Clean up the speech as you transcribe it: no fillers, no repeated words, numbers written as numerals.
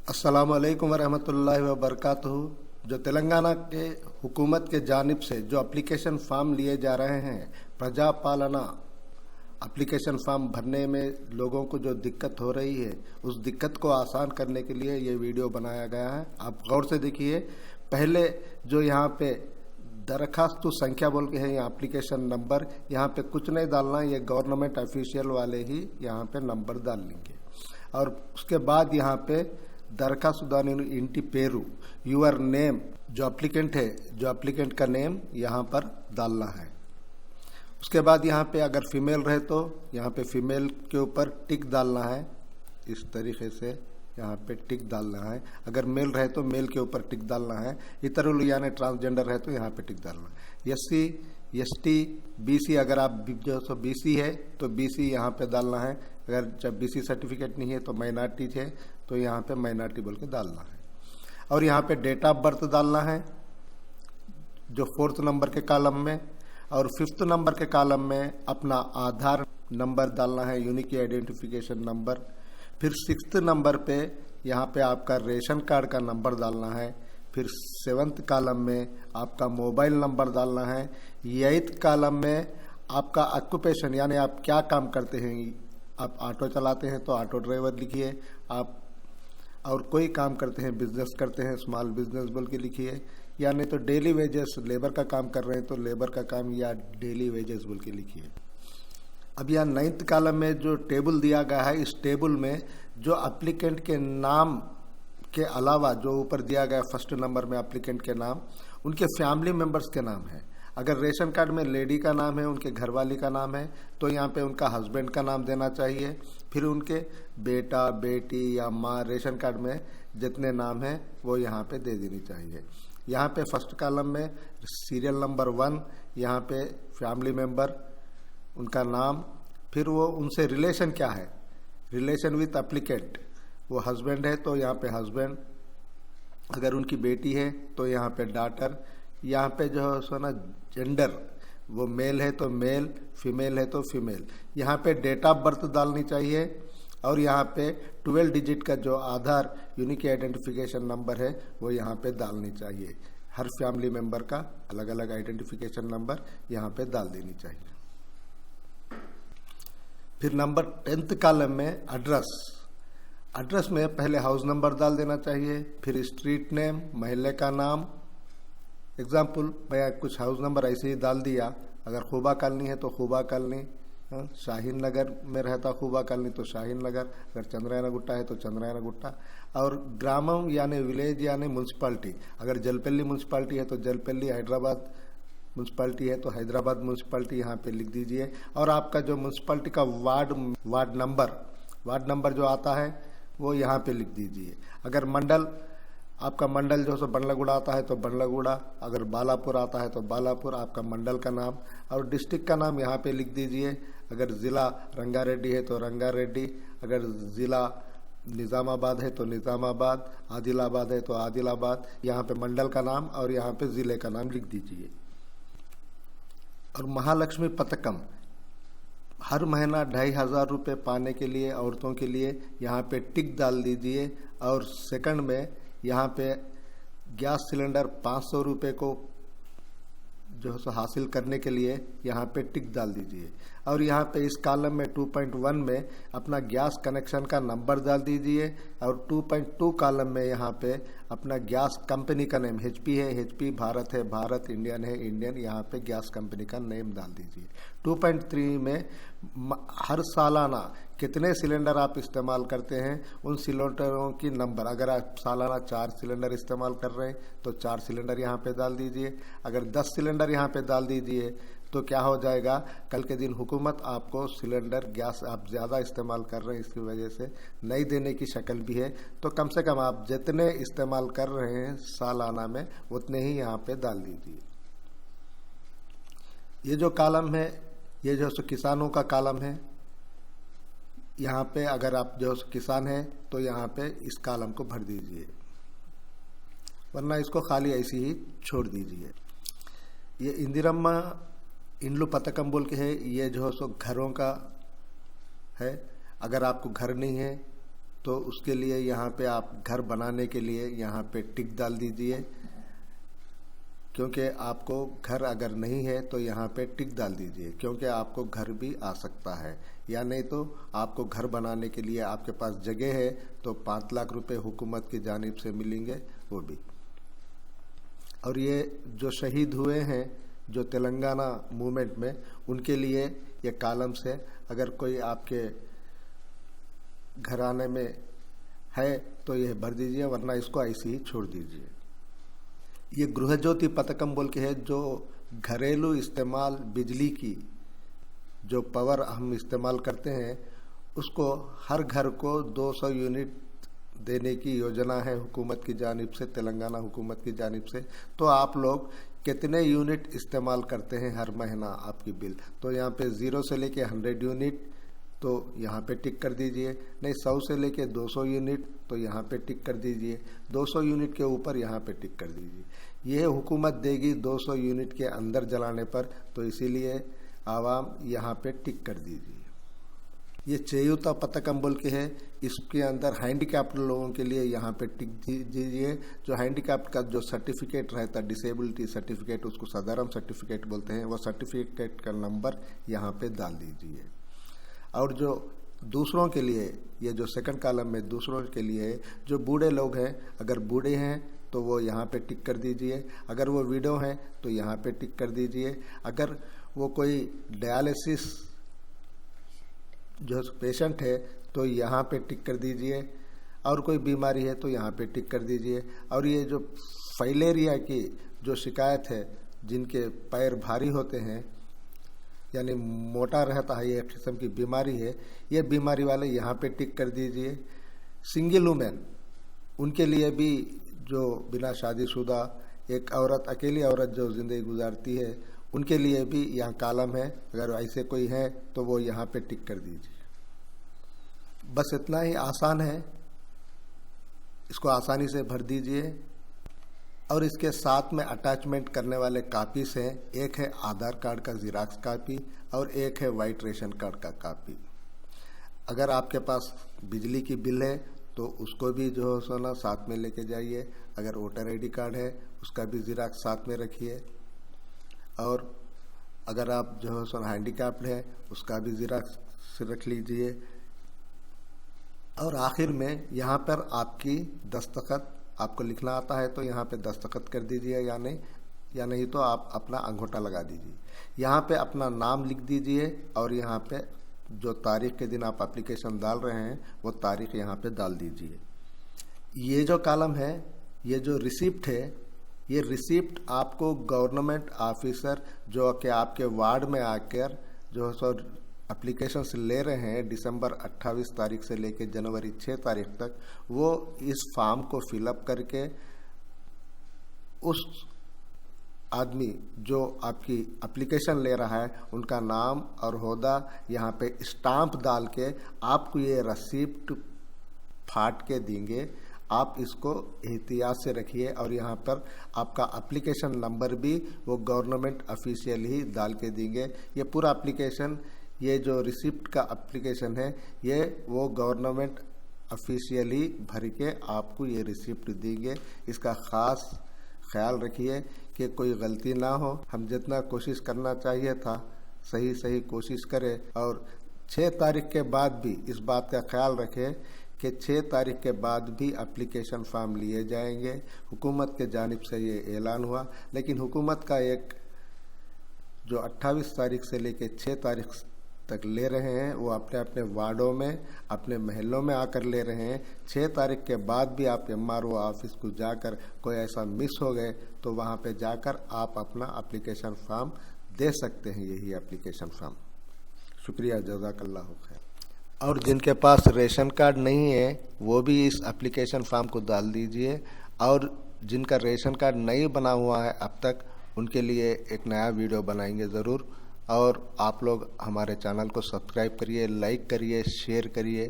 अस्सलाम वालेकुम वरहमतुल्लाहि वबरकातुहू। जो तेलंगाना के हुकूमत के जानिब से जो एप्लीकेशन फॉर्म लिए जा रहे हैं, प्रजा पालना एप्लीकेशन फॉर्म भरने में लोगों को जो दिक्कत हो रही है, उस दिक्कत को आसान करने के लिए ये वीडियो बनाया गया है। आप गौर से देखिए। पहले जो यहाँ पे दरखास्त संख्या बोल के है, यहाँ एप्लीकेशन नंबर, यहाँ पे कुछ नहीं डालना, ये गवर्नमेंट ऑफिशियल वाले ही यहाँ पे नंबर डाल लेंगे। और उसके बाद यहाँ पे दरखास्तदार इंटी पेरू, यूर नेम, जो एप्लीकेंट है, जो एप्लीकेंट का नेम यहाँ पर डालना है। उसके बाद यहाँ पे अगर फीमेल रहे तो यहाँ पे फीमेल के ऊपर टिक डालना है। इस तरीके से यहाँ पे टिक डालना है। अगर मेल रहे तो मेल के ऊपर टिक डालना है। इतरुल यानी ट्रांसजेंडर है तो यहाँ पे टिक डालना है। एससी, एसटी, बीसी, अगर आप जो बीसी है तो बीसी यहाँ पे डालना है। अगर जब बीसी सर्टिफिकेट नहीं है तो माइनॉरिटी है तो यहाँ पे माइनॉरिटी बोल के डालना है। और यहाँ पे डेट ऑफ बर्थ डालना है जो 4th नंबर के कॉलम में, और 5th नंबर के कॉलम में अपना आधार नंबर डालना है, यूनिक आइडेंटिफिकेशन नंबर। फिर 6th नंबर पे यहाँ पे आपका रेशन कार्ड का नंबर डालना है। फिर 7th कॉलम में आपका मोबाइल नंबर डालना है। 8th कॉलम में आपका ऑक्यूपेशन यानी आप क्या काम करते हैं। आप ऑटो चलाते हैं तो ऑटो ड्राइवर लिखिए, आप और कोई काम करते हैं, बिजनेस करते हैं, स्मॉल बिजनेस बोल के लिखिए, या नहीं तो डेली वेजेस, लेबर का काम कर रहे हैं तो लेबर का काम या डेली वेजेस बोल के लिखिए। अब यहाँ 9th कॉलम में जो टेबल दिया गया है, इस टेबल में जो एप्लीकेंट के नाम के अलावा जो ऊपर दिया गया 1st नंबर में एप्लीकेंट के नाम, उनके फैमिली मेंबर्स के नाम है। अगर रेशन कार्ड में लेडी का नाम है, उनके घरवाली का नाम है, तो यहाँ पे उनका हस्बैंड का नाम देना चाहिए। फिर उनके बेटा, बेटी या माँ, रेशन कार्ड में जितने नाम हैं वो यहाँ पे दे देनी चाहिए। यहाँ पे 1st कॉलम में सीरियल नंबर 1, यहाँ पे फैमिली मेंबर, उनका नाम, फिर वो उनसे रिलेशन क्या है, रिलेशन विथ एप्लीकेंट, वो हस्बैंड है तो यहाँ पे हस्बैंड, अगर उनकी बेटी है तो यहाँ पे डॉटर। यहाँ पे जो है सो ना जेंडर, वो मेल है तो मेल, फीमेल है तो फीमेल। यहाँ पे डेट ऑफ बर्थ डालनी चाहिए। और यहाँ पे 12 डिजिट का जो आधार यूनिक आइडेंटिफिकेशन नंबर है वो यहाँ पे डालनी चाहिए। हर फैमिली मेंबर का अलग अलग आइडेंटिफिकेशन नंबर यहाँ पे डाल देनी चाहिए। फिर नंबर 10th कॉलम में एड्रेस, एड्रेस में पहले हाउस नंबर डाल देना चाहिए। फिर स्ट्रीट नेम, महल्ले का नाम। एग्जाम्पल मैं कुछ हाउस नंबर ऐसे ही डाल दिया। अगर खूबा कॉलोनी है तो खूबा कॉलोनी, शाहीन नगर में रहता खूबा कॉलोनी तो शाहीन नगर, अगर चंद्रायना गुट्टा है तो चंद्रायना गुट्टा। और ग्रामम यानी विलेज यानी म्यूनसिपालिटी, अगर जलपल्ली म्यूनसिपालिटी है तो जलपल्ली, हैदराबाद म्यूनसिपालिटी है तो हैदराबाद म्यूनसिपालिटी यहाँ पे लिख दीजिए। और आपका जो म्यूनसिपालिटी का वार्ड नंबर जो आता है वो यहाँ पे लिख दीजिए। अगर मंडल, आपका मंडल जो सो बंडलागुड़ा आता है तो बंडलागुड़ा, अगर बालापुर आता है तो बालापुर, आपका मंडल का नाम। और डिस्ट्रिक्ट का नाम यहाँ पे लिख दीजिए। अगर ज़िला रंगारेड्डी है तो रंगारेड्डी, अगर ज़िला निज़ामाबाद है तो निज़ामाबाद, आदिलाबाद है तो आदिलाबाद। यहाँ पे मंडल का नाम और यहाँ पे ज़िले का नाम लिख दीजिए। और महालक्ष्मी पथकम, हर महीना 2500 रुपये पाने के लिए औरतों के लिए यहाँ पे टिक डाल दीजिए। और सेकंड में यहाँ पे गैस सिलेंडर 500 रुपये को जो है सो हासिल करने के लिए यहाँ पे टिक डाल दीजिए। और यहाँ पे इस कॉलम में 2.1 में अपना गैस कनेक्शन का नंबर डाल दीजिए। और 2.2 कॉलम में यहाँ पे अपना गैस कंपनी का नेम, HP है HP, भारत है भारत, इंडियन है इंडियन, यहाँ पे गैस कंपनी का नेम डाल दीजिए। 2.3 में हर सालाना कितने सिलेंडर आप इस्तेमाल करते हैं, उन सिलेंडरों की नंबर। अगर आप सालाना 4 सिलेंडर इस्तेमाल कर रहे हैं तो 4 सिलेंडर यहाँ पे डाल दीजिए। अगर 10 सिलेंडर यहाँ पे डाल दीजिए तो क्या हो जाएगा, कल के दिन हुकूमत आपको सिलेंडर गैस आप ज़्यादा इस्तेमाल कर रहे हैं इसकी वजह से नहीं देने की शक्ल भी है। तो कम से कम आप जितने इस्तेमाल कर रहे हैं सालाना में उतने ही यहाँ पे डाल दीजिए। ये जो कॉलम है ये जो किसानों का कॉलम है। यहाँ पे अगर आप जो किसान हैं तो यहाँ पे इस कॉलम को भर दीजिए, वरना इसको खाली ऐसी ही छोड़ दीजिए। ये इंदिरम्मा इंड्लू पथकम बोल के है, ये जो सो घरों का है। अगर आपको घर नहीं है तो उसके लिए यहाँ पे आप घर बनाने के लिए यहाँ पे टिक डाल दीजिए, क्योंकि आपको घर अगर नहीं है तो यहाँ पे टिक डाल दीजिए, क्योंकि आपको घर भी आ सकता है। या नहीं तो आपको घर बनाने के लिए आपके पास जगह है तो 5 लाख रुपए हुकूमत की जानिब से मिलेंगे, वो भी। और ये जो शहीद हुए हैं जो तेलंगाना मूवमेंट में, उनके लिए ये कॉलम्स है, अगर कोई आपके घराने में है तो ये भर दीजिए, वरना इसको ऐसे ही छोड़ दीजिए। ये गृह ज्योति पथकम बोल के है, जो घरेलू इस्तेमाल बिजली की जो पावर हम इस्तेमाल करते हैं उसको हर घर को 200 यूनिट देने की योजना है हुकूमत की जानिब से, तेलंगाना हुकूमत की जानिब से। तो आप लोग कितने यूनिट इस्तेमाल करते हैं हर महीना आपकी बिल, तो यहाँ पे 0 से लेके 100 यूनिट तो यहाँ पे टिक कर दीजिए, नहीं 100 से लेके 200 यूनिट तो यहाँ पे टिक कर दीजिए, 200 यूनिट के ऊपर यहाँ पे टिक कर दीजिए। ये हुकूमत देगी 200 यूनिट के अंदर जलाने पर, तो इसीलिए आवाम यहाँ पे टिक कर दीजिए। ये चेयुता पथकम बोल के है, इसके अंदर हैंडीकैप्ड लोगों के लिए यहाँ पे टिक दीजिए। जो हैंडीकैप्ड का जो सर्टिफिकेट रहता है, डिसेबिलिटी सर्टिफिकेट, उसको साधारण सर्टिफिकेट बोलते हैं, वो सर्टिफिकेट का नंबर यहाँ पे डाल दीजिए। और जो दूसरों के लिए, ये जो सेकंड कॉलम में दूसरों के लिए, जो बूढ़े लोग हैं, अगर बूढ़े हैं तो वो यहाँ पे टिक कर दीजिए, अगर वो विडो हैं तो यहाँ पे टिक कर दीजिए, अगर वो कोई डायलिसिस जो पेशेंट है तो यहाँ पे टिक कर दीजिए, और कोई बीमारी है तो यहाँ पे टिक कर दीजिए। और ये जो फाइलेरिया की जो शिकायत है, जिनके पैर भारी होते हैं यानी मोटा रहता है, ये एक किस्म की बीमारी है, ये बीमारी वाले यहाँ पे टिक कर दीजिए। सिंगल वुमेन, उनके लिए भी जो बिना शादीशुदा एक औरत, अकेली औरत जो जिंदगी गुजारती है, उनके लिए भी यहाँ कॉलम है, अगर ऐसे कोई है तो वो यहाँ पे टिक कर दीजिए। बस इतना ही आसान है, इसको आसानी से भर दीजिए। और इसके साथ में अटैचमेंट करने वाले कापीस हैं, एक है आधार कार्ड का ज़ेरॉक्स कापी और एक है वाइट रेशन कार्ड का कापी। अगर आपके पास बिजली की बिल है तो उसको भी जो है सो ना साथ में लेके जाइए, अगर वोटर आईडी कार्ड है उसका भी ज़ेरॉक्स साथ में रखिए, और अगर आप जो है सो हैंडीकैप्ड है उसका भी ज़ेरॉक्स रख लीजिए। और आखिर में यहाँ पर आपकी दस्तखत, आपको लिखना आता है तो यहाँ पे दस्तखत कर दीजिए, या नहीं तो आप अपना अंगूठा लगा दीजिए। यहाँ पे अपना नाम लिख दीजिए और यहाँ पे जो तारीख के दिन आप एप्लीकेशन डाल रहे हैं वो तारीख यहाँ पे डाल दीजिए। ये जो कॉलम है, ये जो रिसिप्ट है, ये रिसिप्ट आपको गवर्नमेंट ऑफिसर जो कि आपके वार्ड में आकर जो सो एप्लीकेशंस ले रहे हैं दिसंबर 28 तारीख से लेकर जनवरी 6 तारीख तक, वो इस फॉर्म को फिलअप करके उस आदमी जो आपकी एप्लीकेशन ले रहा है उनका नाम और होदा यहाँ पे स्टाम्प डाल के आपको ये रिसिप्ट फाड़ के देंगे। आप इसको एहतियात से रखिए, और यहाँ पर आपका एप्लीकेशन नंबर भी वो गवर्नमेंट ऑफिशियल ही डाल के देंगे। ये पूरा एप्लीकेशन, ये जो रिसिप्ट का एप्लीकेशन है, ये वो गवर्नमेंट ऑफिशियली भर के आपको ये रिसिप्ट देंगे। इसका ख़ास ख्याल रखिए कि कोई गलती ना हो। हम जितना कोशिश करना चाहिए था सही कोशिश करें, और 6 तारीख के बाद भी इस बात का ख्याल रखें कि 6 तारीख के बाद भी एप्लीकेशन फॉर्म लिए जाएंगे। हुकूमत के जानिब से ये ऐलान हुआ, लेकिन हुकूमत का एक जो 28 तारीख से लेकर 6 तारीख तक ले रहे हैं वो अपने अपने वार्डों में, अपने महलों में आकर ले रहे हैं। 6 तारीख के बाद भी आप MRO ऑफिस को जाकर कोई ऐसा मिस हो गए तो वहाँ पे जाकर आप अपना एप्लीकेशन फॉर्म दे सकते हैं, यही एप्लीकेशन फॉर्म। शुक्रिया, जज़ाकल्लाह खैर। और जिनके पास रेशन कार्ड नहीं है वो भी इस एप्लीकेशन फॉर्म को डाल दीजिए, और जिनका रेशन कार्ड नहीं बना हुआ है अब तक, उनके लिए एक नया वीडियो बनाएंगे ज़रूर। और आप लोग हमारे चैनल को सब्सक्राइब करिए, लाइक करिए, शेयर करिए।